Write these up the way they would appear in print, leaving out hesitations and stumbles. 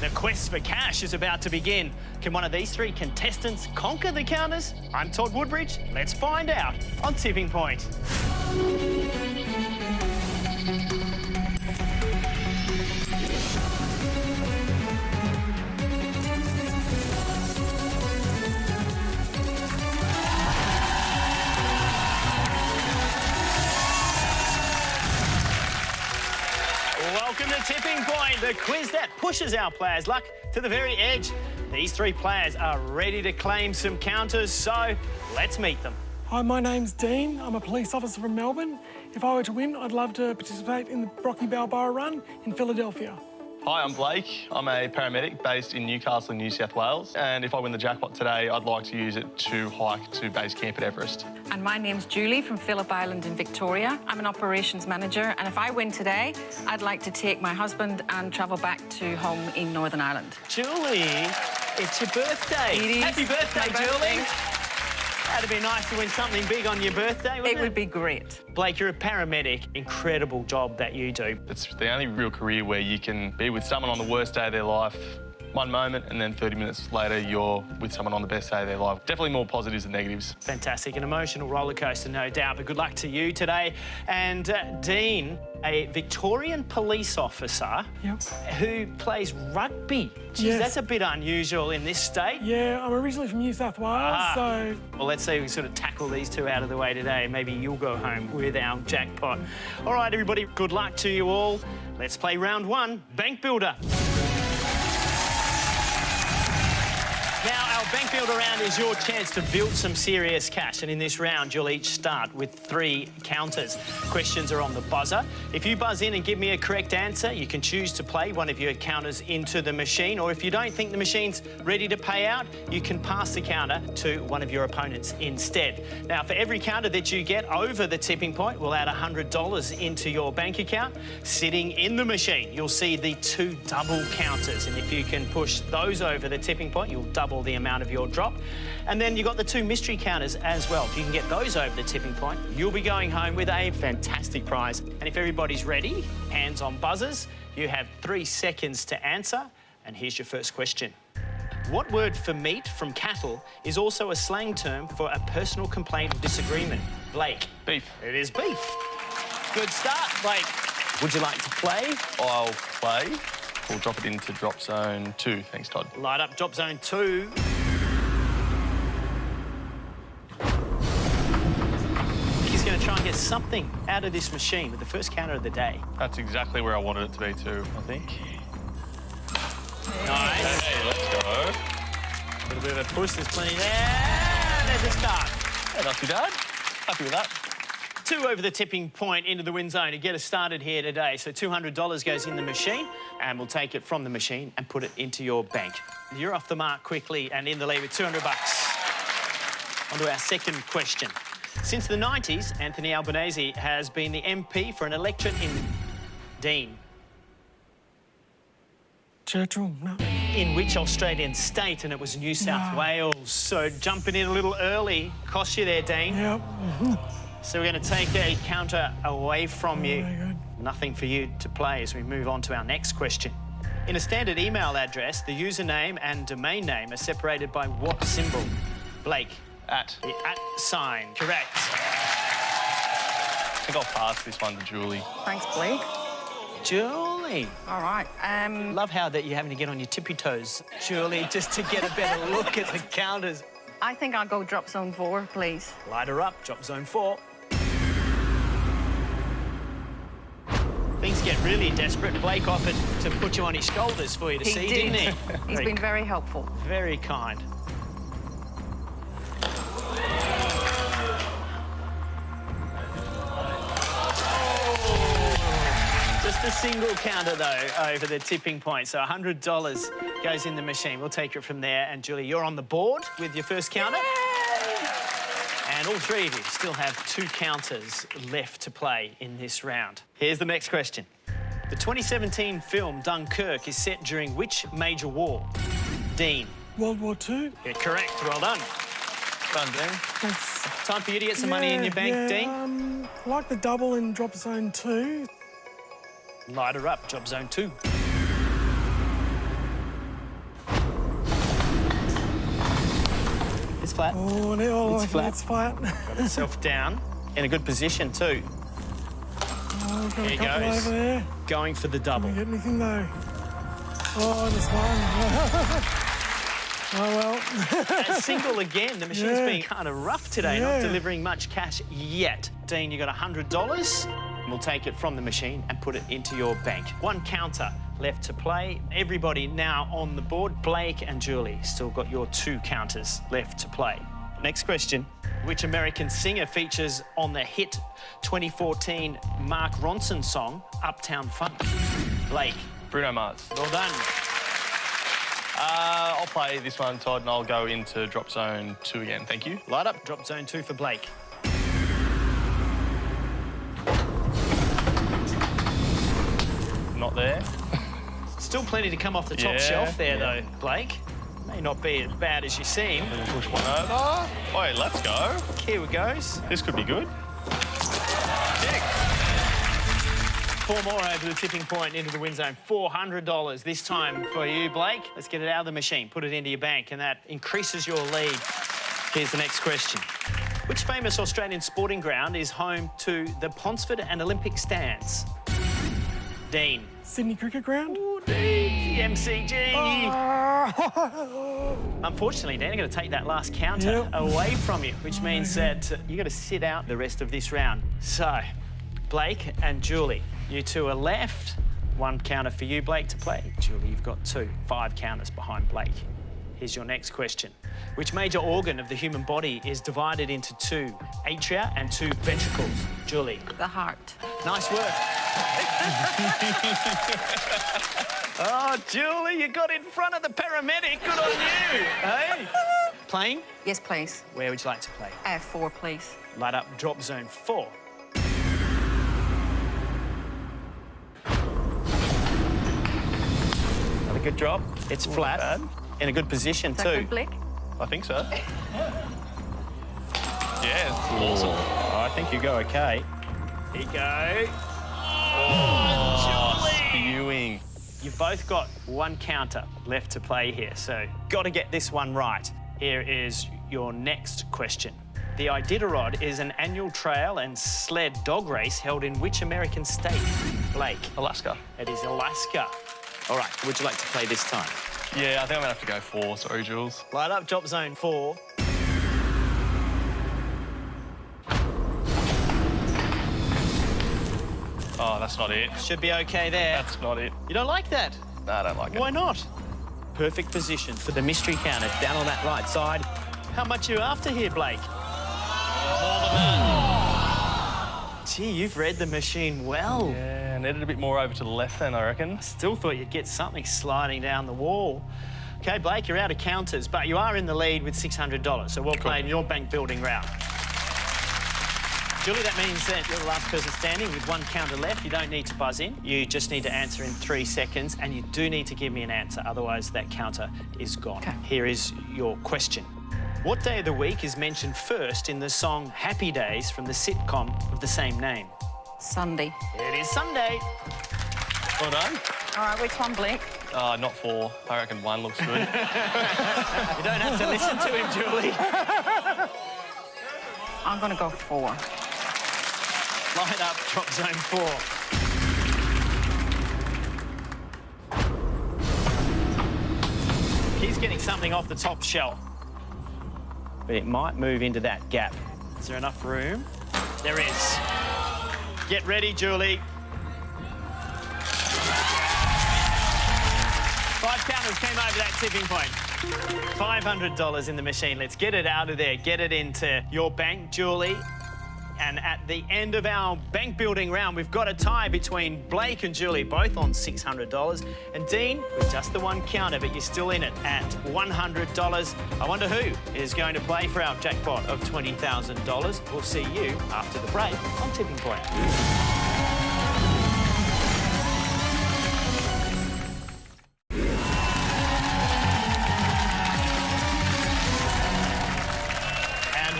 The quest for cash is about to begin. Can one of these three contestants conquer the counters? I'm Todd Woodbridge. Let's find out on Tipping Point. Welcome to Tipping Point, the quiz that pushes our players' luck to the very edge. These three players are ready to claim some counters, so let's meet them. Hi, my name's Dean. I'm a police officer from Melbourne. If I were to win, I'd love to participate in the Rocky Balboa Run in Philadelphia. Hi, I'm Blake. I'm a paramedic based in Newcastle, New South Wales. And if I win the jackpot today, I'd like to use it to hike to base camp at Everest. And my name's Julie from Phillip Island in Victoria. I'm an operations manager, and if I win today, I'd like to take my husband and travel back to home in Northern Ireland. Julie, it's your birthday. It is. Happy birthday, Julie. That'd be nice to win something big on your birthday, wouldn't it? It would be great. Blake, you're a paramedic. Incredible job that you do. It's the only real career where you can be with someone on the worst day of their life one moment, and then 30 minutes later, you're with someone on the best day of their life. Definitely more positives than negatives. Fantastic. An emotional roller coaster, no doubt, but good luck to you today. And Dean, a Victorian police officer who plays rugby. Geez, Yes. that's a bit unusual in this state. Yeah, I'm originally from New South Wales, so... Well, let's see if we sort of tackle these two out of the way today. Maybe you'll go home with our jackpot. All right, everybody, good luck to you all. Let's play round one, Bank Builder. Now, our Bank Builder round is your chance to build some serious cash. And in this round, you'll each start with 3 counters. Questions are on the buzzer. If you buzz in and give me a correct answer, you can choose to play one of your counters into the machine. Or if you don't think the machine's ready to pay out, you can pass the counter to one of your opponents instead. Now, for every counter that you get over the tipping point, we'll add $100 into your bank account. Sitting in the machine, you'll see the 2 double counters. And if you can push those over the tipping point, you'll double the amount of your drop. And then you've got the 2 mystery counters as well. If you can get those over the tipping point, you'll be going home with a fantastic prize. And if everybody's ready, hands on buzzers, you have 3 seconds to answer. And here's your first question. What word for meat from cattle is also a slang term for a personal complaint or disagreement? Blake. Beef. It is beef. Good start, Blake. Would you like to play? I'll play. We'll drop it into drop zone 2. Thanks, Todd. Light up drop zone 2. He's going to try and get something out of this machine with the first counter of the day. That's exactly where I wanted it to be too, I think. Nice. Hey, let's go. A little bit of a push, there's plenty there. There's a start. Yeah, not too bad. Happy with that. 2 over the tipping point into the win zone to get us started here today. So $200 goes in the machine, and we'll take it from the machine and put it into your bank. You're off the mark quickly and in the lead with $200. On to our second question. Since the 90s, Anthony Albanese has been the MP for an electorate in Dean. Churchill, no. In which Australian state? And it was New South Wales. So jumping in a little early cost you there, Dean. Yep. So we're going to take a counter away from you. Very good. Nothing for you to play as we move on to our next question. In a standard email address, the username and domain name are separated by what symbol? Blake. At. The @ sign. Correct. I think I'll pass this one to Julie. Thanks, Blake. Julie. All right. Love how that you're having to get on your tippy toes, Julie, just to get a better look at the counters. I think I'll go drop zone 4, please. Light her up. Drop zone 4. Things get really desperate. Blake offered to put you on his shoulders for you to see, didn't he? He's been very helpful. Very kind. Just a single counter, though, over the tipping point. So $100 goes in the machine. We'll take it from there. And, Julie, you're on the board with your first counter. Yay! And all 3 of you still have 2 counters left to play in this round. Here's the next question. The 2017 film Dunkirk is set during which major war? Dean. World War II. Yeah, correct. Well done. Done, Dean. Thanks. Time for you to get some money in your bank, Dean. I like the double in drop zone 2. Light her up. Job zone 2. flat? Oh, no, It's flat. It's flat. Got itself down. In a good position, too. Oh, got Here a he couple goes. over there. Going for the double. Didn't get anything, though. Oh, just one. Oh, well. A single again. The machine's Yeah. been kind of rough today, not Yeah. delivering much cash yet. Dean, you got $100. We'll take it from the machine and put it into your bank. One counter left to play. Everybody now on the board. Blake and Julie still got your 2 counters left to play. Next question. Which American singer features on the hit 2014 Mark Ronson song, Uptown Funk? Blake. Bruno Mars. Well done. I'll play this one, Todd, and I'll go into drop zone 2 again. Thank you. Light up, drop zone 2 for Blake. Not there. Still plenty to come off the top Yeah, shelf there, yeah. though, Blake. May not be as bad as you seem. Push one over. Wait, let's go. Here we goes. This could be good. 4 more over the tipping point into the win zone. $400 this time for you, Blake. Let's get it out of the machine, put it into your bank, and that increases your lead. Here's the next question. Which famous Australian sporting ground is home to the Ponsford and Olympic stands? Dean. Sydney Cricket Ground. Ooh, Dean, the MCG. Oh. Unfortunately, Dan, I'm going to take that last counter Yep. away from you, which means that you've got to sit out the rest of this round. So, Blake and Julie, you 2 are left. 1 counter for you, Blake, to play. Julie, you've got 2. 5 counters behind Blake. Here's your next question. Which major organ of the human body is divided into 2 atria and 2 ventricles? Julie. The heart. Nice work. Oh, Julie, you got in front of the paramedic. Good on you. Hey? Playing? Yes, please. Where would you like to play? 4, please. Light up drop zone 4. Not a good drop. It's flat. bad. In a good position, Is that too. good, Blake? I think so. Yeah, awesome. Oh, I think you go okay. Here you go. Spewing. You've both got 1 counter left to play here, so got to get this one right. Here is your next question. The Iditarod is an annual trail and sled dog race held in which American state? Blake. Alaska. It is Alaska. All right, would you like to play this time? Yeah, I think I'm gonna have to go 4. Sorry, Jules. Light up drop zone 4. Oh, that's not it. Should be okay there. That's not it. You don't like that? No, I don't like it. Why not? Perfect position for the mystery counter down on that right side. How much are you after here, Blake? More than that. Gee, you've read the machine well. Yeah, I needed a bit more over to the left then, I reckon. Still thought you'd get something sliding down the wall. OK, Blake, you're out of counters, but you are in the lead with $600, so well played in your bank building round. Julie, that means that you're the last person standing with 1 counter left. You don't need to buzz in. You just need to answer in 3 seconds, and you do need to give me an answer, otherwise that counter is gone. Okay. Here is your question. What day of the week is mentioned first in the song Happy Days from the sitcom of the same name? Sunday. It is Sunday. Well done. All right, which one, Blake? Not 4. I reckon 1 looks good. You don't have to listen to him, Julie. I'm going to go 4. Light up, drop zone 4. He's getting something off the top shelf. But it might move into that gap. Is there enough room? There is. Get ready, Julie. 5 counters came over that tipping point. $500 in the machine. Let's get it out of there. Get it into your bank, Julie. And at the end of our bank building round, we've got a tie between Blake and Julie, both on $600. And Dean, with just the 1 counter, but you're still in it at $100. I wonder who is going to play for our jackpot of $20,000. We'll see you after the break on Tipping Point.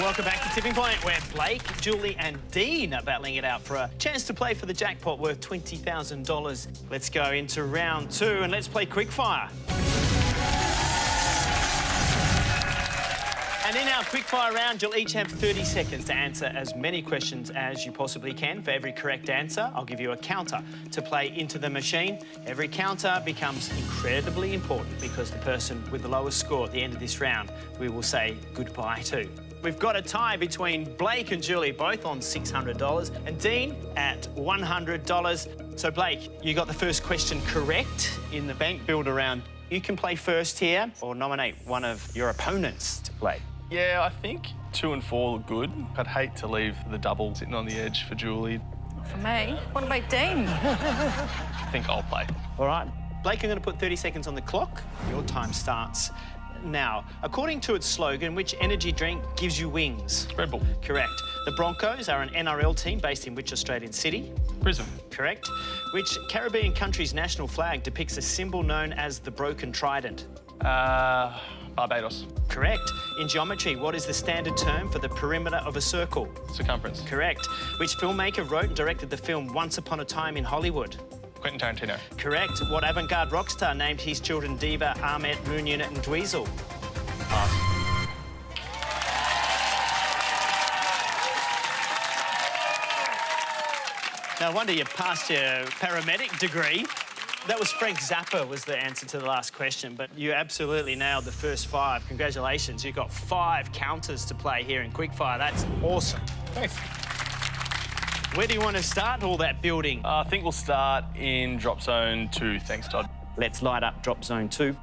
Welcome back to Tipping Point, where Blake, Julie and Dean are battling it out for a chance to play for the jackpot worth $20,000. Let's go into round 2 and let's play quickfire. And in our quickfire round, you'll each have 30 seconds to answer as many questions as you possibly can. For every correct answer, I'll give you a counter to play into the machine. Every counter becomes incredibly important because the person with the lowest score at the end of this round, we will say goodbye to. We've got a tie between Blake and Julie, both on $600, and Dean at $100. So, Blake, you got the first question correct in the bank builder round. You can play first here or nominate one of your opponents to play. Yeah, I think 2 and 4 look good. I'd hate to leave the double sitting on the edge for Julie. For me, what about Dean? I think I'll play. All right. Blake, I'm going to put 30 seconds on the clock. Your time starts now. According to its slogan, which energy drink gives you wings? Red Bull. Correct. The Broncos are an NRL team based in which Australian city? Brisbane. Correct. Which Caribbean country's national flag depicts a symbol known as the broken trident? Barbados. Correct. In geometry, what is the standard term for the perimeter of a circle? Circumference. Correct. Which filmmaker wrote and directed the film Once Upon a Time in Hollywood? Quentin Tarantino. Correct. What avant-garde rock star named his children Diva, Ahmet, Moon Unit and Dweezil? Pass. No wonder you passed your paramedic degree. That was Frank Zappa was the answer to the last question, but you absolutely nailed the first 5. Congratulations. You've got 5 counters to play here in Quickfire. That's awesome. Thanks. Where do you want to start all that building? I think we'll start in drop zone 2. Thanks, Todd. Let's light up drop zone 2.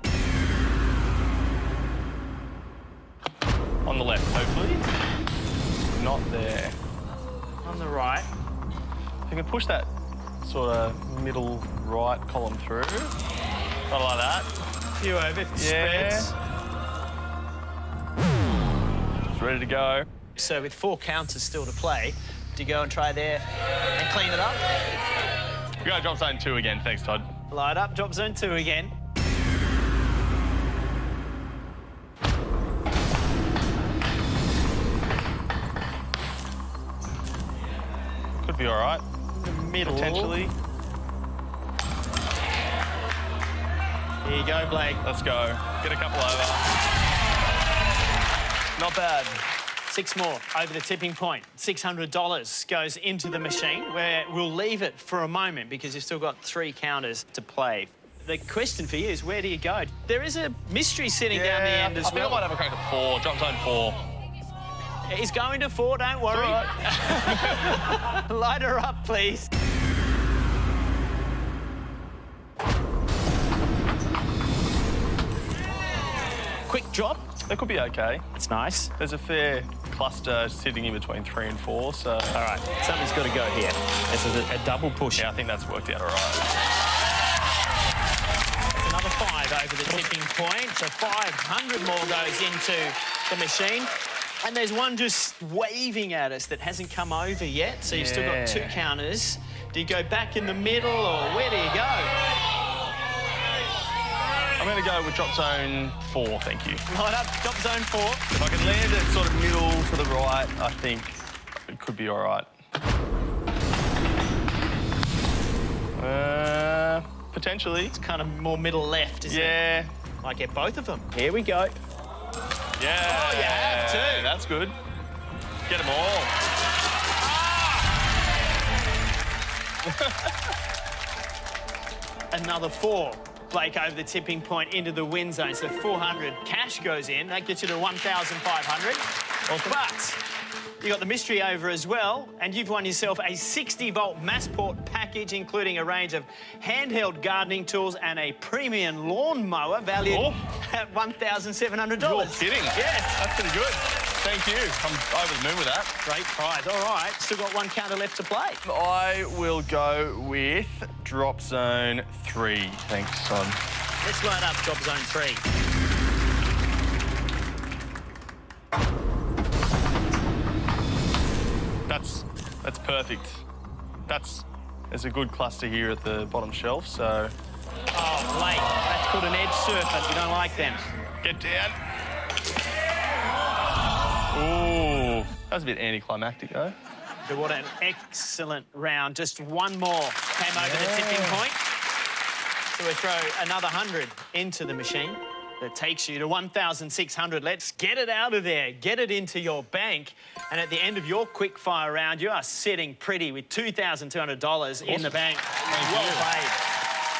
On the left, hopefully. Not there. On the right. If you can push that sort of middle right column through. Not like that. Few over, spreads. It's ready to go. So with 4 counters still to play, do you go and try there and clean it up? We go drop zone 2 again. Thanks, Todd. Light up, drop zone 2 again. Could be all right. Middle. Potentially. Here you go, Blake. Let's go. Get a couple over. Not bad. 6 more over the tipping point. $600 goes into the machine, where we'll leave it for a moment because you've still got 3 counters to play. The question for you is, where do you go? There is a mystery sitting down the end as I think well. I might have a crack at 4. Drop zone 4. He's going to 4, don't worry. All right. Light her up, please. Quick drop. That could be okay. That's nice. There's a fair cluster sitting in between 3 and 4, so... All right, something's got to go here. This is a double push. Yeah, I think that's worked out all right. Another 5 over the tipping point, so 500 more goes into the machine. And there's one just waving at us that hasn't come over yet, so you've still got 2 counters. Do you go back in the middle, or where do you go? I'm going to go with drop zone 4, thank you. Light up, drop zone 4. If I can land it sort of middle to the right, I think it could be all right. Potentially. It's kind of more middle left, isn't it? Yeah. Might get both of them. Here we go. Yeah. Oh, you have to. That's good. Get them all. Another 4. Blake over the tipping point into the win zone. So 400 cash goes in. That gets you to 1,500. But you got the mystery over as well, and you've won yourself a 60-volt Massport package, including a range of handheld gardening tools and a premium lawn mower valued at $1,700. You're kidding. Yes. That's pretty good. Thank you. I'm over the moon with that. Great prize. All right. Still got 1 counter left to play. I will go with drop zone 3. Thanks, Todd. Let's line up drop zone 3. That's perfect. There's a good cluster here at the bottom shelf, so... Oh, Blake, that's called an edge surfer. You don't like them. Get down. Ooh, that was a bit anticlimactic, though. So what an excellent round. Just 1 more came over the tipping point. So we throw another 100 into the machine. that takes you to 1,600. Let's get it out of there, get it into your bank. And at the end of your quick fire round, you are sitting pretty with $2,200 in the bank. Well played.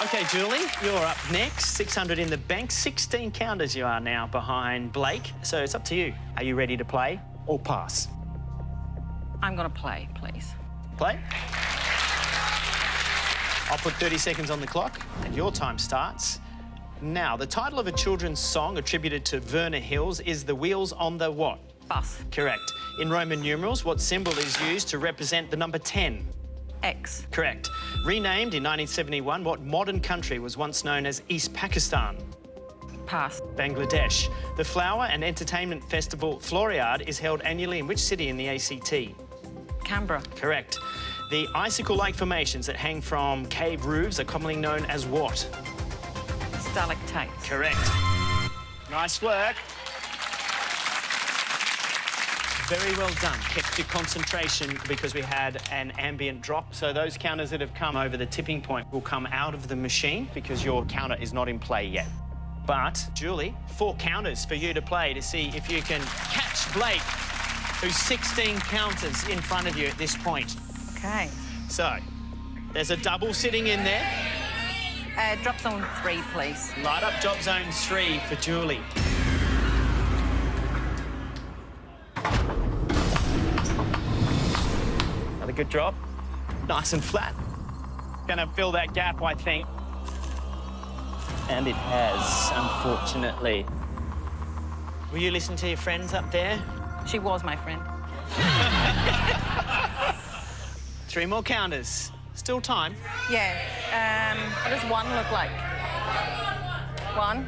OK, Julie, you're up next. 600 in the bank. 16 counters you are now behind Blake. So it's up to you. Are you ready to play or pass? I'm going to play, please. Play. I'll put 30 seconds on the clock and your time starts now. The title of a children's song attributed to Verna Hills is The Wheels on the what? Bus. Correct. In Roman numerals, what symbol is used to represent the number 10? X. Correct. Renamed in 1971, what modern country was once known as East Pakistan? Pass. Bangladesh. The flower and entertainment festival Floriade is held annually in which city in the ACT? Canberra. Correct. The icicle-like formations that hang from cave roofs are commonly known as what? Stalactites. Correct. Nice work. Very well done. Kept your concentration because we had an ambient drop. So those counters that have come over the tipping point will come out of the machine because your counter is not in play yet. But, Julie, 4 counters for you to play to see if you can catch Blake, who's 16 counters in front of you at this point. OK. So, there's a double sitting in there. Drop zone 3, please. Light up drop zone 3 for Julie. Another good drop. Nice and flat. Gonna fill that gap, I think. And it has, unfortunately. Will you listen to your friends up there? She was my friend. 3 more counters. Still time. Yeah. What does 1 look like? 1?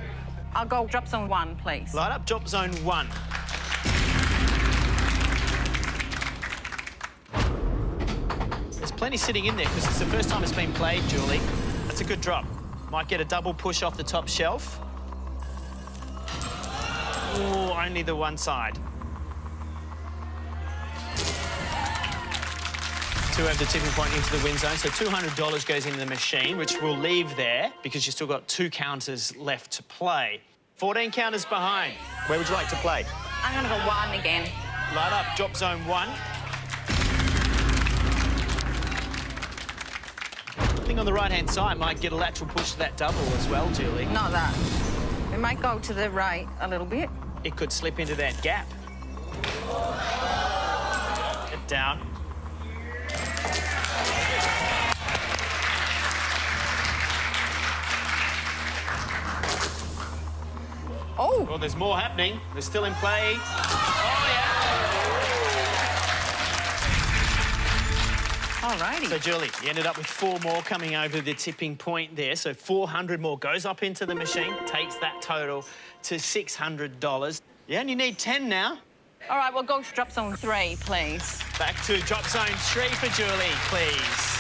I'll go drop zone 1, please. Light up drop zone 1. There's plenty sitting in there because it's the first time it's been played, Julie. That's a good drop. Might get a double push off the top shelf. Ooh, only the one side. 2 over the tipping point into the win zone, so $200 goes into the machine, which we'll leave there because you've still got 2 counters left to play. 14 counters behind. Where would you like to play? I'm going to go 1 again. Light up drop zone 1. I think on the right-hand side might get a lateral push to that double as well, Julie. Not that. It might go to the right a little bit. It could slip into that gap. Get down. Oh! Well, there's more happening. They're still in play. Oh, yeah. All righty. So, Julie, you ended up with 4 more coming over the tipping point there. So 400 more goes up into the machine, takes that total to $600. You only need 10 now. All right, we'll go to drop zone 3, please. Back to drop zone 3 for Julie, please.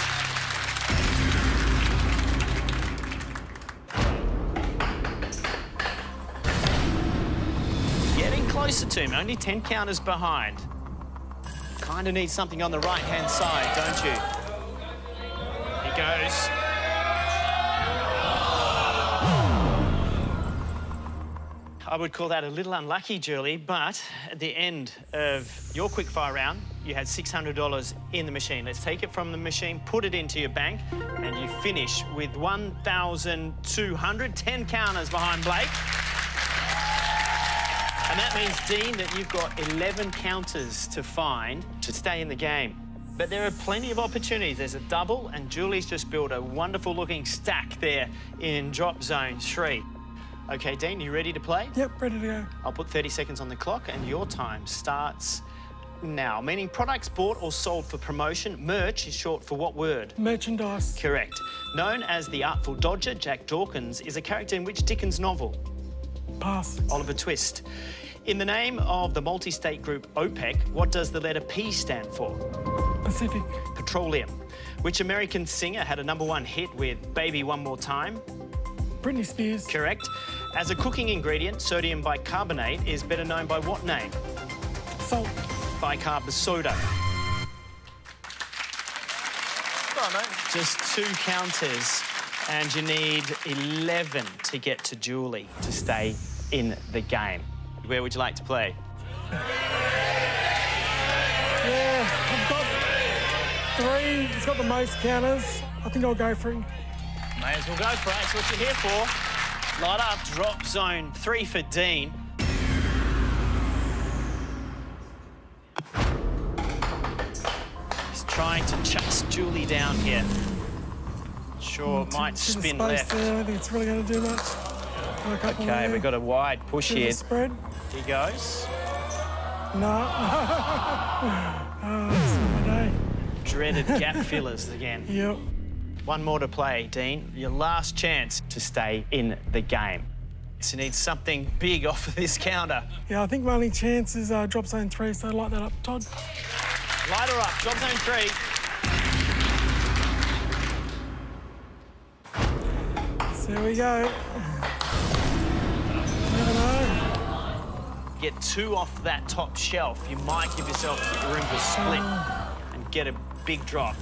Getting closer to him, only 10 counters behind. Kind of need something on the right-hand side, don't you? He goes. I would call that a little unlucky, Julie, but at the end of your quickfire round, you had $600 in the machine. Let's take it from the machine, put it into your bank, and you finish with 1,200, 10 counters behind Blake. And that means, Dean, that you've got 11 counters to find to stay in the game. But there are plenty of opportunities. There's a double, and Julie's just built a wonderful-looking stack there in drop zone 3. OK, Dean, you ready to play? Yep, ready to go. I'll put 30 seconds on the clock, and your time starts now. Meaning products bought or sold for promotion. Merch is short for what word? Merchandise. Correct. Known as the Artful Dodger, Jack Dawkins is a character in which Dickens novel? Pass. Oliver Twist. In the name of the multi-state group OPEC, what does the letter P stand for? Pacific. Petroleum. Which American singer had a #1 hit with Baby One More Time? Britney Spears. Correct. As a cooking ingredient, sodium bicarbonate is better known by what name? Salt. Bicarb soda. Come on, mate. Just 2 counters, and you need 11 to get to Julie to stay in the game. Where would you like to play? Yeah, I've got 3. It's got the most counters. I think I'll go for it. May as well go for it. That's what you're here for. Light up, drop zone 3 for Dean. He's trying to chase Julie down here. Sure, might spin left. There. I don't think it's really going to do much. Okay, we've got a wide push here. Spread. He goes. No. Oh, that's not my day. Dreaded gap fillers again. Yep. One more to play, Dean. Your last chance to stay in the game. So you need something big off of this counter. Yeah, I think my only chance is drop zone 3, so light that up, Todd. Light her up, drop zone 3. So here we go. Never know. Get 2 off that top shelf. You might give yourself room to split and get a big drop.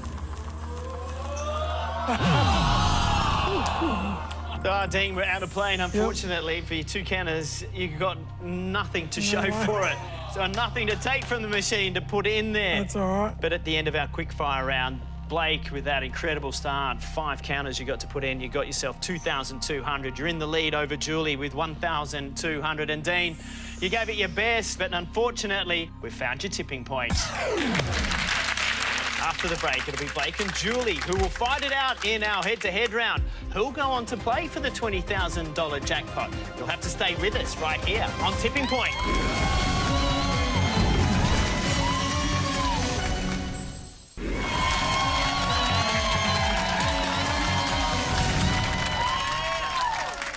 Dean, we're out of play, and unfortunately for your 2 counters, you've got nothing to show for it. So nothing to take from the machine to put in there. That's all right. But at the end of our quickfire round, Blake, with that incredible start, 5 counters you got to put in, you got yourself 2,200. You're in the lead over Julie with 1,200. And Dean, you gave it your best, but unfortunately, we've found your tipping point. After the break, it'll be Blake and Julie who will fight it out in our head-to-head round. Who'll go on to play for the $20,000 jackpot? You'll have to stay with us right here on Tipping Point.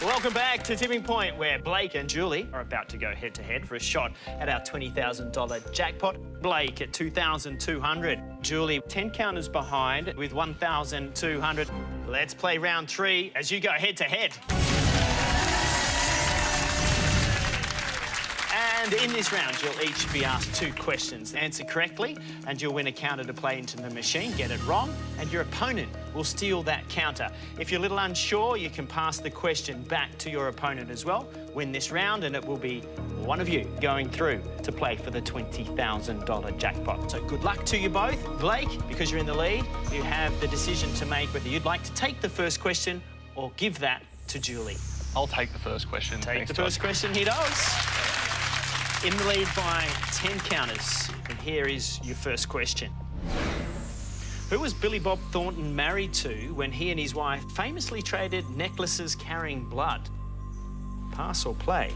Welcome back to Tipping Point, where Blake and Julie are about to go head-to-head for a shot at our $20,000 jackpot. Blake at 2,200. Julie 10 counters behind with 1,200. Let's play round 3 as you go head-to-head. And in this round, you'll each be asked 2 questions. Answer correctly, and you'll win a counter to play into the machine. Get it wrong, and your opponent will steal that counter. If you're a little unsure, you can pass the question back to your opponent as well. Win this round, and it will be one of you going through to play for the $20,000 jackpot. So good luck to you both. Blake, because you're in the lead, you have the decision to make whether you'd like to take the first question or give that to Julie. I'll take the first question. Take the first question, he does. In the lead by 10 counters. And here is your first question. Who was Billy Bob Thornton married to when he and his wife famously traded necklaces carrying blood? Pass or play?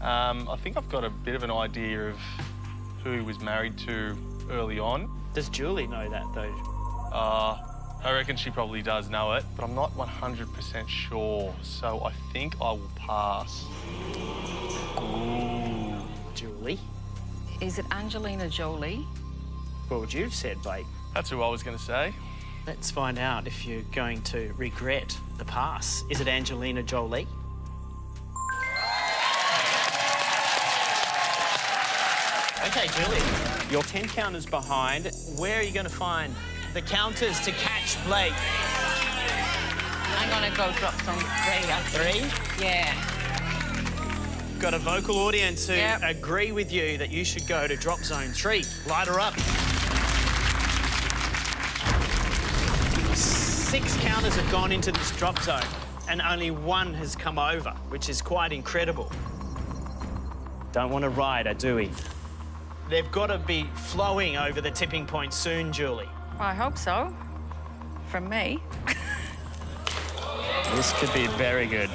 I think I've got a bit of an idea of who he was married to early on. Does Julie know that, though? I reckon she probably does know it, but I'm not 100% sure, so I think I will pass. Ooh. Julie? Is it Angelina Jolie? What would you have said, Blake? That's who I was going to say. Let's find out if you're going to regret the pass. Is it Angelina Jolie? OK, Julie, you're 10 counters behind. Where are you going to find the counters to catch Blake? I'm going to go drop zone 3. 3? Yeah. Got a vocal audience who agree with you that you should go to drop zone 3. Light her up. 6 counters have gone into this drop zone and only 1 has come over, which is quite incredible. Don't want to ride her, do we? They've got to be flowing over the tipping point soon, Julie. Well, I hope so. From me. This could be very good.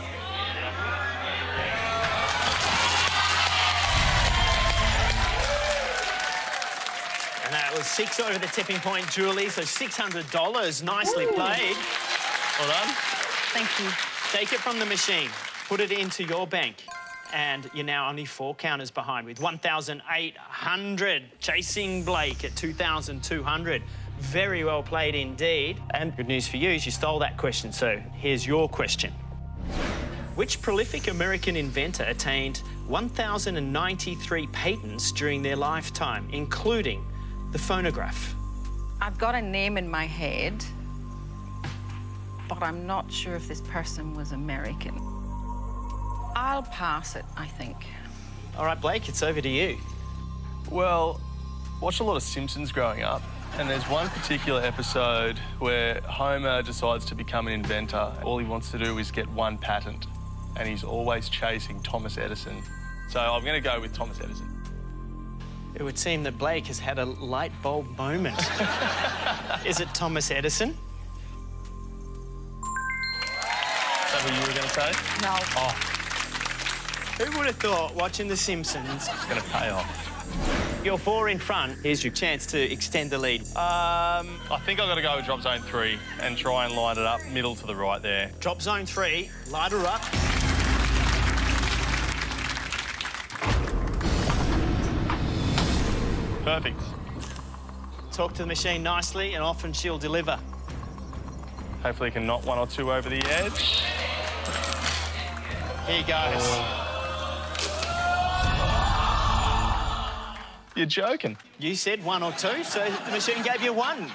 And that was 6 over the tipping point, Julie, so $600. Nicely played. Well done. Thank you. Take it from the machine, put it into your bank, and you're now only 4 counters behind with 1,800. Chasing Blake at 2,200. Very well played indeed. And good news for you is you stole that question, so here's your question. Which prolific American inventor attained 1,093 patents during their lifetime, including the phonograph? I've got a name in my head, but I'm not sure if this person was American. I'll pass it, I think. All right, Blake, it's over to you. Well, watched a lot of Simpsons growing up, and there's one particular episode where Homer decides to become an inventor. All he wants to do is get one patent, and he's always chasing Thomas Edison. So I'm going to go with Thomas Edison. It would seem that Blake has had a light bulb moment. Is it Thomas Edison? Is that what you were going to say? No. Oh, Who would have thought watching The Simpsons? it's going to pay off. You're 4 in front. Here's your chance to extend the lead. I think I've got to go with drop zone 3 and try and line it up middle to the right there. Drop zone 3, light her up. Perfect. Talk to the machine nicely and often she'll deliver. Hopefully you can knock 1 or 2 over the edge. Here goes. You're joking. You said 1 or 2, so the machine gave you 1.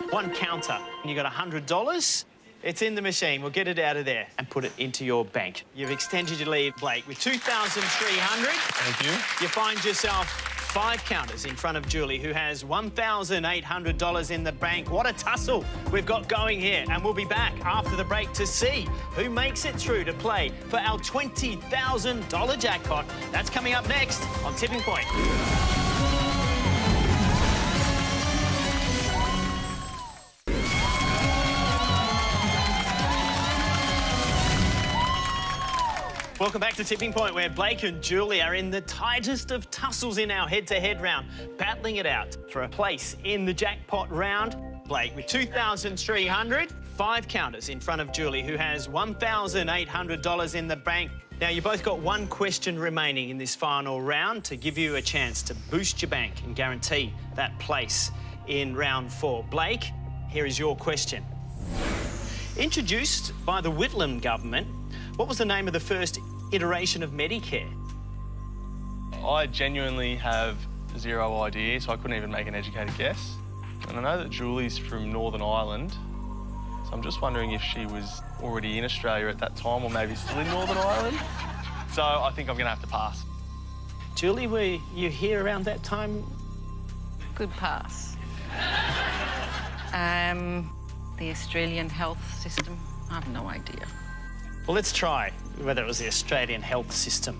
1 counter. And you got $100. It's in the machine. We'll get it out of there and put it into your bank. You've extended your lead, Blake, with $2,300. Thank you. You find yourself 5 counters in front of Julie, who has $1,800 in the bank. What a tussle we've got going here. And we'll be back after the break to see who makes it through to play for our $20,000 jackpot. That's coming up next on Tipping Point. Welcome back to Tipping Point, where Blake and Julie are in the tightest of tussles in our head-to-head round, battling it out for a place in the jackpot round. Blake with $2,300, 5 counters in front of Julie, who has $1,800 in the bank. Now, you both got 1 question remaining in this final round to give you a chance to boost your bank and guarantee that place in round 4. Blake, here is your question. Introduced by the Whitlam government, what was the name of the first iteration of Medicare? I genuinely have 0 idea, so I couldn't even make an educated guess. And I know that Julie's from Northern Ireland, so I'm just wondering if she was already in Australia at that time or maybe still in Northern Ireland. So I think I'm going to have to pass. Julie, were you here around that time? Good pass. The Australian health system? I have no idea. Well, let's try whether it was the Australian health system.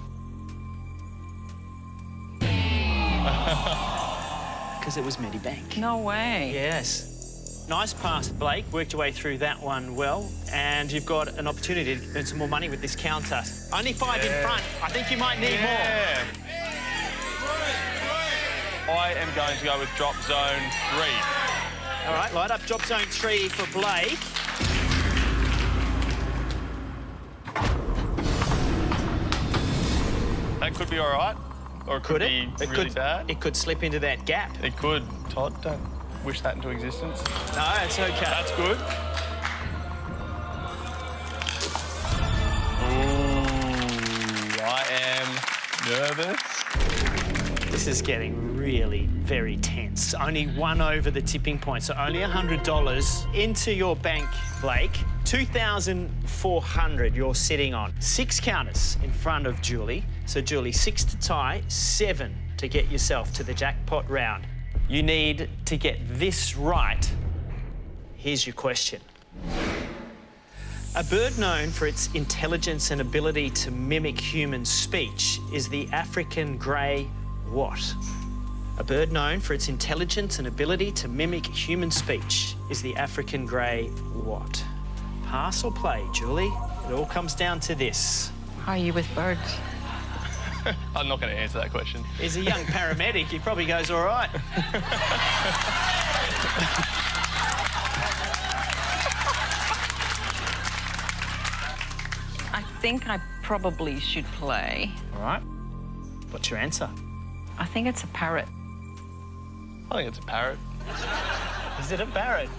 Because it was Medibank. No way. Yes. Nice pass, Blake. Worked your way through that one well. And you've got an opportunity to earn some more money with this counter. Only 5 in front. I think you might need more. I am going to go with drop zone 3. All right, light up drop zone 3 for Blake. That could be all right, or it could be really bad. It could slip into that gap. It could. Todd, don't wish that into existence. No, it's okay. That's good. Ooh, I am nervous. This is getting really very tense. Only 1 over the tipping point, so only $100 into your bank, Blake. 2,400 you're sitting on. 6 counters in front of Julie. So Julie, 6 to tie, 7 to get yourself to the jackpot round. You need to get this right. Here's your question. A bird known for its intelligence and ability to mimic human speech is the African grey what? A bird known for its intelligence and ability to mimic human speech is the African grey what? Pass or play, Julie? It all comes down to this. How are you with birds? I'm not going to answer that question. He's a young paramedic. He probably goes all right. I think I probably should play. All right. What's your answer? I think it's a parrot. I think it's a parrot. Is it a parrot?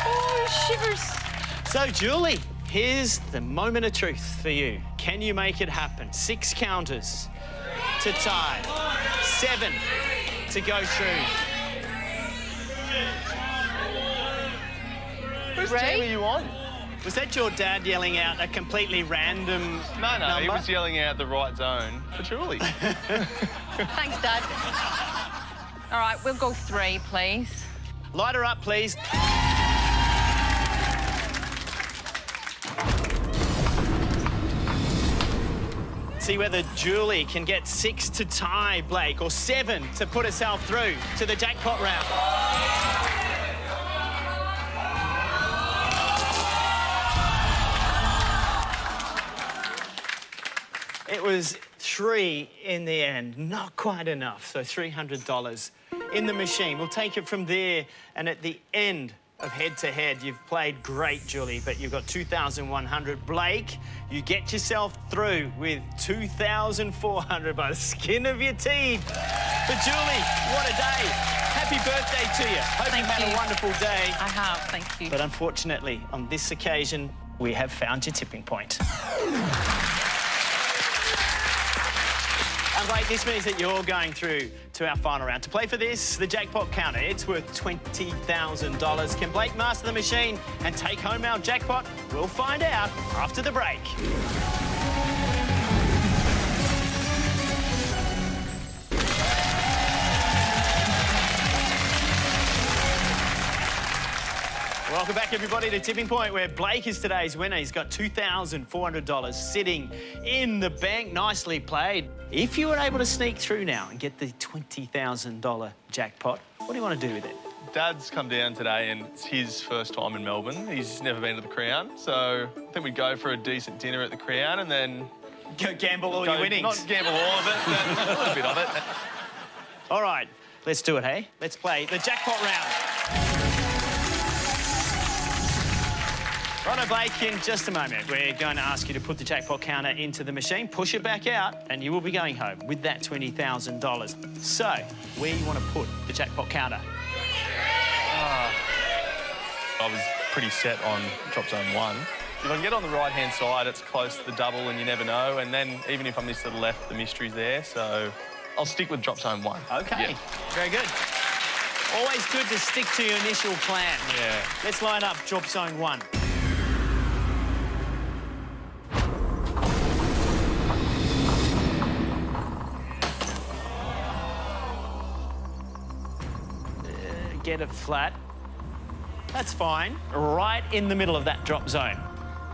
Oh, shivers. So, Julie, here's the moment of truth for you. Can you make it happen? 6 counters to tie, 7 to go through. Just tell me you want. Was that your dad yelling out a completely random No, number? he was yelling out the right zone for Julie. Thanks, Dad. All right, we'll go 3, please. Light her up, please. See whether Julie can get 6 to tie Blake or 7 to put herself through to the jackpot round. It was 3 in the end, not quite enough, so $300 in the machine. We'll take it from there, and at the end of head-to-head, you've played great, Julie, but you've got 2,100. Blake, you get yourself through with 2,400 by the skin of your teeth. But Julie, what a day. Happy birthday to you. Hope you've had a wonderful day. I have, thank you. But unfortunately, on this occasion, we have found your tipping point. And Blake, this means that you're going through to our final round. To play for this, the jackpot counter, it's worth $20,000. Can Blake master the machine and take home our jackpot? We'll find out after the break. Welcome back, everybody, to Tipping Point, where Blake is today's winner. He's got $2,400 sitting in the bank. Nicely played. If you were able to sneak through now and get the $20,000 jackpot, what do you want to do with it? Dad's come down today and it's his first time in Melbourne. He's never been to the Crown, so I think we'd go for a decent dinner at the Crown and then... Go gamble all your winnings. Not gamble all of it, but a little bit of it. All right, let's do it, hey? Let's play the jackpot round. Righto, Blake, in just a moment, we're going to ask you to put the jackpot counter into the machine, push it back out, and you will be going home with that $20,000. So, where you want to put the jackpot counter? I was pretty set on drop zone 1. If I can get on the right-hand side, it's close to the double and you never know. And then even if I miss to the left, the mystery's there. So I'll stick with drop zone 1. OK, very good. Always good to stick to your initial plan. Yeah. Let's line up drop zone 1. Get it flat. That's fine. Right in the middle of that drop zone.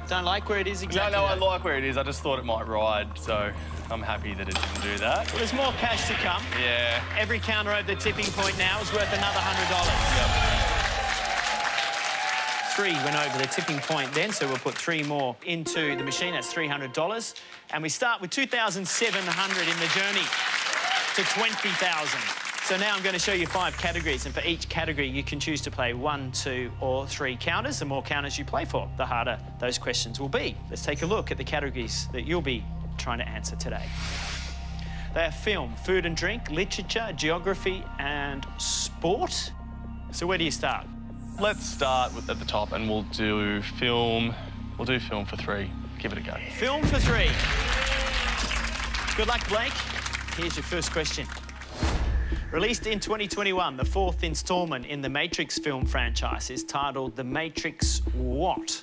Don't like where it is exactly? No, I like where it is. I just thought it might ride, so I'm happy that it didn't do that. Well, there's more cash to come. Yeah. Every counter over the tipping point now is worth another $100. Yep. 3 went over the tipping point then, so we'll put 3 more into the machine. That's $300. And we start with 2,700 in the journey to 20,000. So now I'm going to show you 5 categories, and for each category you can choose to play 1, 2 or 3 counters. The more counters you play for, the harder those questions will be. Let's take a look at the categories that you'll be trying to answer today. They are film, food and drink, literature, geography and sport. So where do you start? Let's start at the top and we'll do film. We'll do film for 3. Give it a go. Film for 3. Good luck, Blake. Here's your first question. Released in 2021, the 4th instalment in the Matrix film franchise is titled The Matrix what?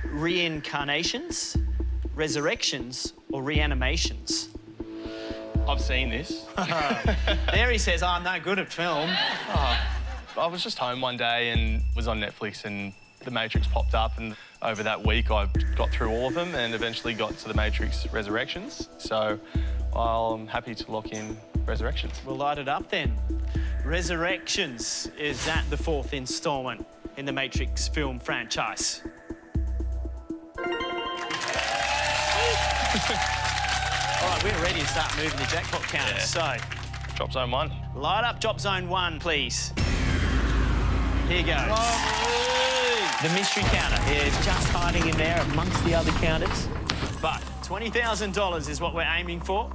Reincarnations, Resurrections, or Reanimations? I've seen this. There he says, I'm no good at film. I was just home one day and was on Netflix and The Matrix popped up, and over that week I got through all of them and eventually got to The Matrix Resurrections. So I'm happy to lock in Resurrections. We'll light it up then. Resurrections is that the 4th instalment in the Matrix film franchise? All right, we're ready to start moving the jackpot counter. Yeah. So, Drop zone 1. light up drop zone 1, please. Here goes. The mystery counter is just hiding in there amongst the other counters. But $20,000 is what we're aiming for.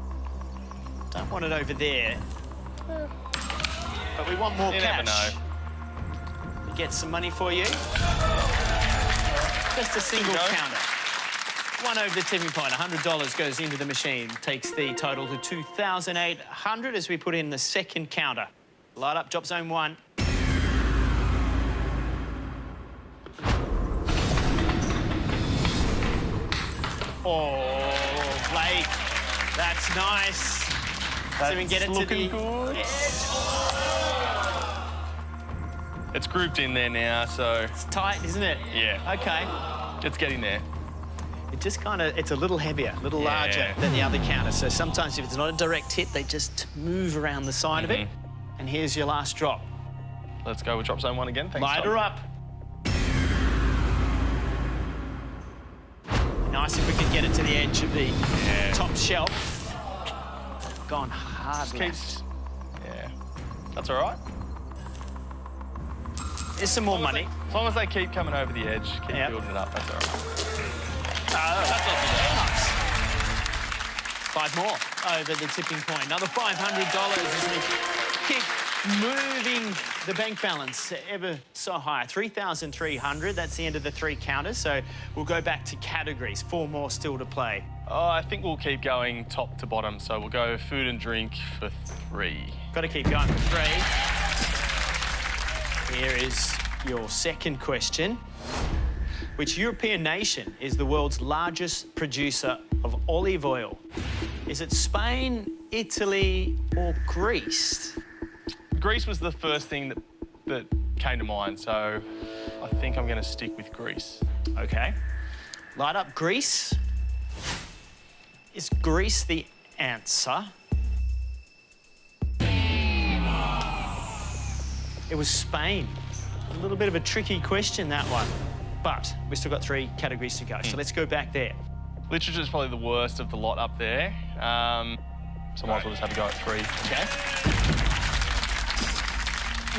Don't want it over there. But we want more You cash. never know. We get some money for you. Just a single counter. 1 over the tipping point. $100 goes into the machine. Takes the total to 2,800 as we put in the second counter. Light up drop zone 1. Oh, Blake, that's nice. That's So we can get it to looking the good. edge. It's grouped in there now, so It's tight, isn't it? yeah. Okay. It's getting there. It just kind of, it's a little heavier, a little Yeah. larger than the other counter. So sometimes if it's not a direct hit, they just move around the side of it. And here's your last drop. Let's go with drop zone 1 again. Thanks, Light Tom. her up. Nice if we could get it to the edge of the top shelf. Gone hard. Just left. keeps... Yeah. That's all right. There's some more money. As long as they keep coming over the edge, keep Yep. building it up, that's all right. Oh, that's not too bad. 5 more over the tipping point. Another $500 as we keep moving the bank balance ever so high. 3,300, that's the end of the 3 counters. So we'll go back to categories. 4 more still to play. Oh, I think we'll keep going top to bottom, so we'll go food and drink for 3. Got to keep going for 3. Here is your second question. Which European nation is the world's largest producer of olive oil? Is it Spain, Italy, or Greece? Greece was the first thing that came to mind, so I think I'm going to stick with Greece. Okay. Light up Greece. Is Greece the answer? It was Spain. A little bit of a tricky question, that one. But we've still got 3 categories to go, so let's go back there. Literature is probably the worst of the lot up there, so I might as well just have a go at 3. Okay.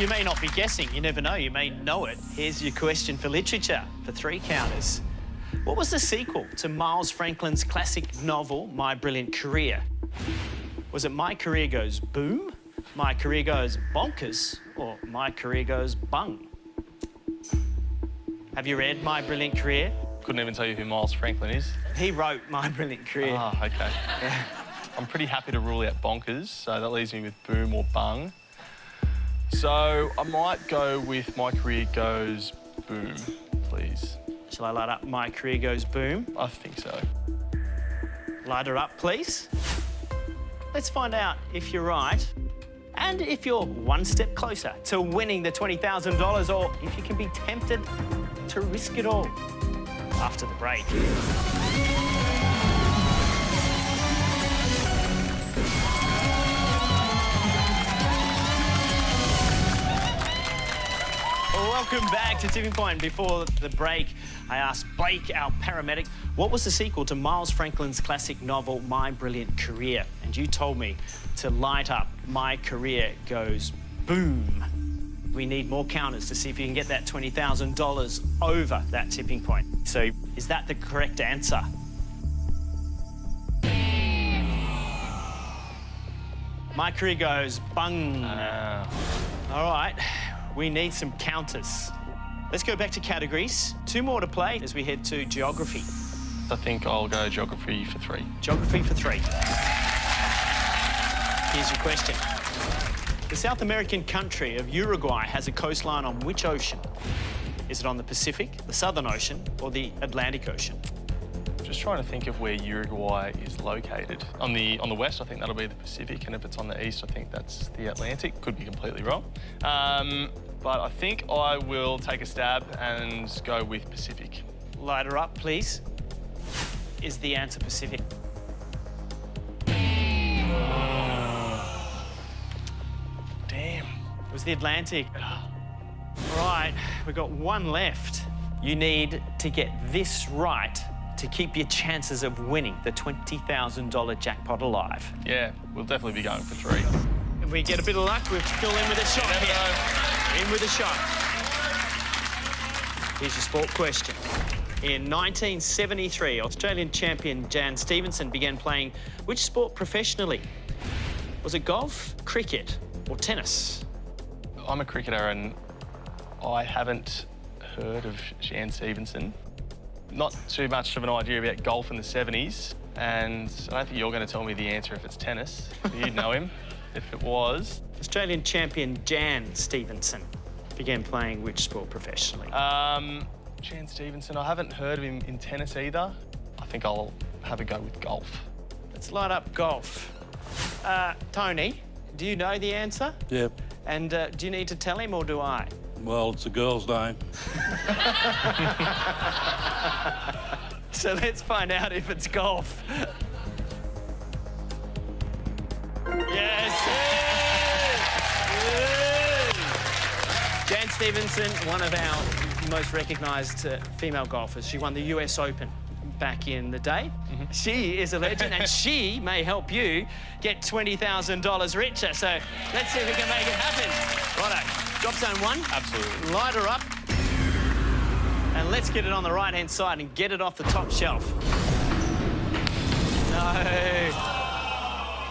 You may not be guessing, you never know, you may know it. Here's your question for literature for 3 counters. What was the sequel to Miles Franklin's classic novel, My Brilliant Career? Was it My Career Goes Boom, My Career Goes Bonkers, or My Career Goes Bung? Have you read My Brilliant Career? Couldn't even tell you who Miles Franklin is. He wrote My Brilliant Career. Ah, okay. I'm pretty happy to rule out bonkers, so that leaves me with boom or bung. So I might go with My Career Goes Boom, please. Shall I light up My Career Goes Boom? I think so. Light her up, please. Let's find out if you're right and if you're one step closer to winning the $20,000 or if you can be tempted to risk it all after the break. Welcome back to Tipping Point. Before the break, I asked Blake, our paramedic, what was the sequel to Miles Franklin's classic novel, My Brilliant Career? And you told me to light up My Career Goes Boom. We need more counters to see if you can get that $20,000 over that tipping point. So is that the correct answer? My Career Goes Bung. All right. We need some counters. Let's go back to categories. 2 more to play as we head to geography. I think I'll go geography for 3. Geography for 3. Here's your question. The South American country of Uruguay has a coastline on which ocean? Is it on the Pacific, the Southern Ocean, or the Atlantic Ocean? Just trying to think of where Uruguay is located. On the west, I think that'll be the Pacific, and if it's on the east, I think that's the Atlantic. Could be completely wrong. But I think I will take a stab and go with Pacific. Light her up, please. Is the answer Pacific? Damn. It was the Atlantic. All right, we've got 1 left. You need to get this right to keep your chances of winning the $20,000 jackpot alive. Yeah, we'll definitely be going for 3. If we get a bit of luck, we're still in with a shot Never here. know. In with a shot. Here's your sport question. In 1973, Australian champion Jan Stevenson began playing which sport professionally? Was it golf, cricket, or tennis? I'm a cricketer and I haven't heard of Jan Stevenson. Not too much of an idea about golf in the 70s, and I don't think you're going to tell me the answer if it's tennis. You'd know him if it was. Australian champion Jan Stevenson began playing which sport professionally? Jan Stevenson, I haven't heard of him in tennis either. I think I'll have a go with golf. Let's light up golf. Tony, do you know the answer? Yep. And do you need to tell him or do I? Well, it's a girl's name. So let's find out if it's golf. Yes! Jan Stevenson, one of our most recognised female golfers. She won the US Open back in the day. She is a legend and she may help you get $20,000 richer. So let's see if we can make it happen. Righto, drop zone 1. Absolutely. Light her up. And let's get it on the right-hand side and get it off the top shelf. No.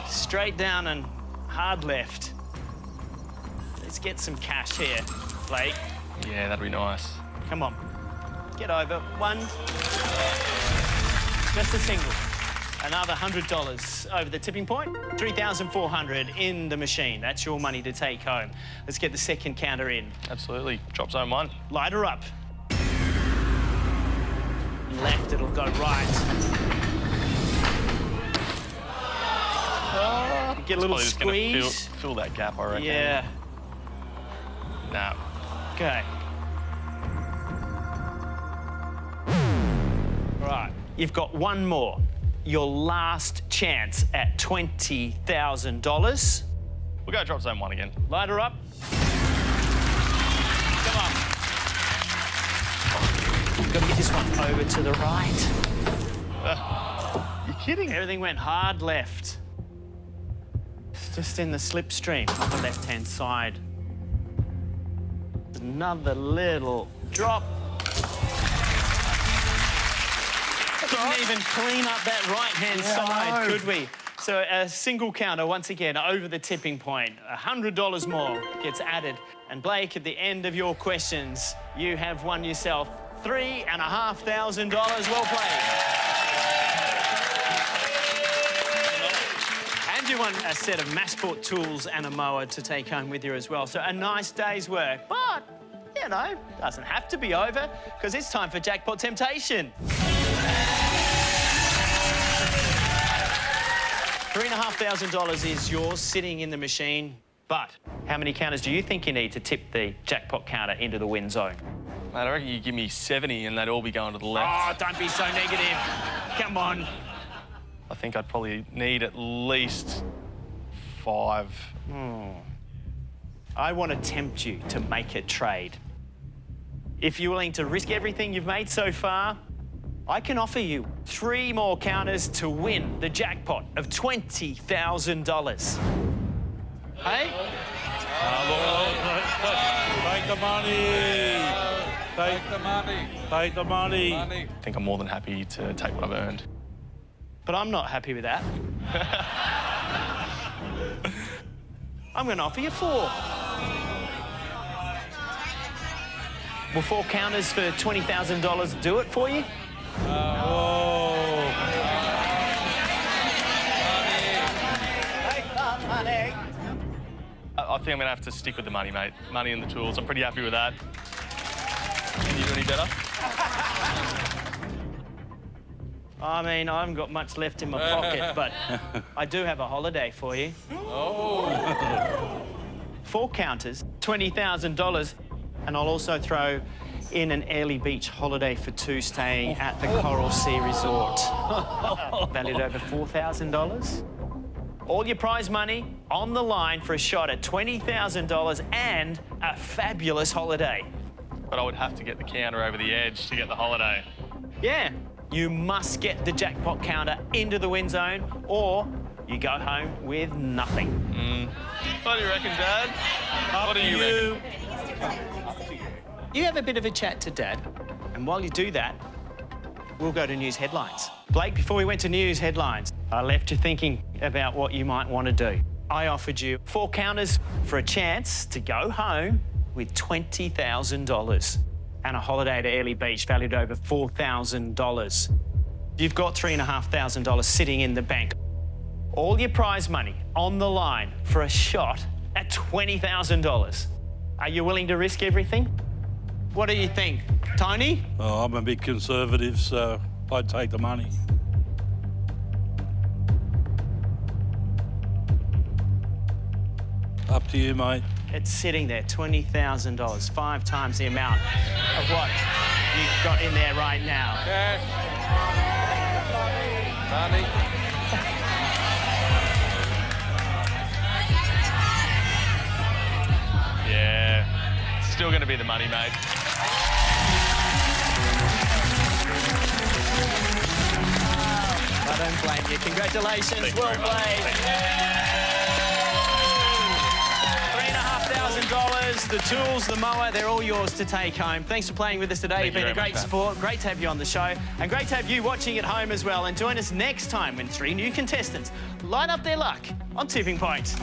Straight down and hard left. Let's get some cash here, Blake. Yeah, that'd be nice. Come on. Get over. 1. Just a single. Another $100 over the tipping point. $3,400 in the machine. That's your money to take home. Let's get the second counter in. Absolutely. Drop zone 1. Light her up. Left, it'll go right. Oh, get a little Probably just gonna squeeze. fill that gap, I reckon. Yeah. No. Okay. Right. You've got one more. Your last chance at $20,000. We'll go drop zone 1 again. Light her up. Come on. Got to get this one over to the right. You're kidding? Everything went hard left. It's just in the slipstream on the left-hand side. Another little drop. Didn't even clean up that right-hand side, could we? So a single counter, once again, over the tipping point. $100 more gets added. And Blake, at the end of your questions, you have won yourself $3,500. Well played. And you won a set of Massport tools and a mower to take home with you as well. So a nice day's work. But, you know, doesn't have to be over, because it's time for Jackpot Temptation. $3,500 is yours, sitting in the machine. But how many counters do you think you need to tip the jackpot counter into the win zone? Mate, I reckon you give me 70 and they'd all be going to the left. Oh, don't be so negative. Come on. I think I'd probably need at least 5. I want to tempt you to make a trade. If you're willing to risk everything you've made so far, I can offer you 3 more counters to win the jackpot of $20,000. Hey? Take the money. Take the money. Take the money. I think I'm more than happy to take what I've earned. But I'm not happy with that. I'm going to offer you 4. Will 4 counters for $20,000 do it for you? I think I'm going to have to stick with the money, mate. Money and the tools. I'm pretty happy with that. Can you do any better? I mean, I haven't got much left in my pocket, but I do have a holiday for you. 4 counters, $20,000, and I'll also throw in an Airlie Beach holiday for 2 staying at the Coral Sea Resort. Valued over $4,000. All your prize money on the line for a shot at $20,000 and a fabulous holiday. But I would have to get the counter over the edge to get the holiday. Yeah, you must get the jackpot counter into the win zone or you go home with nothing. What do you reckon, Dad? What do you reckon? You have a bit of a chat to Dad, and while you do that, we'll go to news headlines. Blake, before we went to news headlines, I left you thinking about what you might want to do. I offered you 4 counters for a chance to go home with $20,000 and a holiday to Airlie Beach valued over $4,000. You've got $3,500 sitting in the bank. All your prize money on the line for a shot at $20,000. Are you willing to risk everything? What do you think, Tony? Oh, I'm a bit conservative, so I'd take the money. to you, mate. It's sitting there, $20,000, 5 times the amount of what you've got in there right now. Cash. Money. Yeah, it's still going to be the money, mate. I don't blame you. Congratulations. Thank you Well very much. played. $3,500. The tools, the mower, they're all yours to take home. Thanks for playing with us today. You've been a great sport. Great to have you on the show. And great to have you watching at home as well. And join us next time when 3 new contestants light up their luck on Tipping Point.